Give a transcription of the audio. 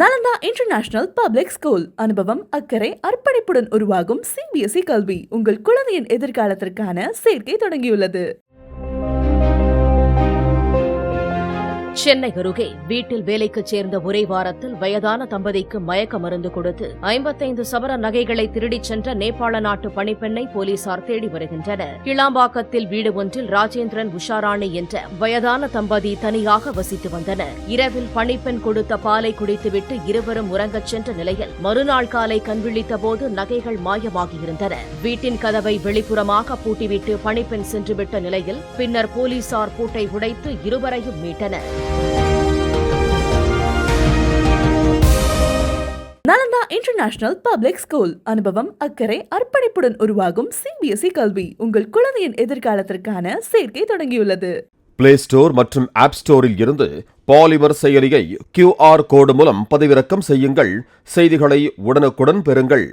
Nalanda international public school. அனுபவம், அக்கறை, அர்ப்பணிப்புடன் உருவாகும் CBSE கல்வி உங்கள் குழந்தையின் எதிர்காலத்திற்கான சேர்க்கை தொடங்கியுள்ளது. சென்னை அருகே வீட்டில் வேலைக்கு சேர்ந்த ஒரே வாரத்தில் வயதான தம்பதிக்கு மயக்க மருந்து கொடுத்து 55 சவர நகைகளை திருடிச் சென்ற நேபாள நாட்டு பணிப்பெண்ணை போலீசார் தேடி வருகின்றனர். கிளாம்பாக்கத்தில் வீடு ஒன்றில் ராஜேந்திரன், உஷாராணி என்ற வயதான தம்பதி தனியாக வசித்து வந்தனர். இரவில் பணிப்பெண் கொடுத்த பாலை குடித்துவிட்டு இருவரும் உறங்கச் சென்ற நிலையில் மறுநாள் காலை கண்விழித்த போது நகைகள் மாயமாகியிருந்தன. வீட்டின் கதவை வெளிப்புறமாக பூட்டிவிட்டு பணிப்பெண் சென்றுவிட்ட நிலையில் பின்னர் போலீசார் பூட்டை உடைத்து இருவரையும் மீட்டனர். Nalanda international public school. அனுபவம், அக்கறை, அர்ப்பணிப்புடன் உருவாகும் CBSE கல்வி உங்கள் குழந்தையின் எதிர்காலத்திற்கான சேர்க்கை தொடங்கியுள்ளது. பிளே ஸ்டோர் மற்றும் ஆப் ஸ்டோரில் இருந்து பாலிமர் செயலியை QR கோடு மூலம் பதிவிறக்கம் செய்யுங்கள். செய்திகளை உடனுக்குடன் பெறுங்கள்.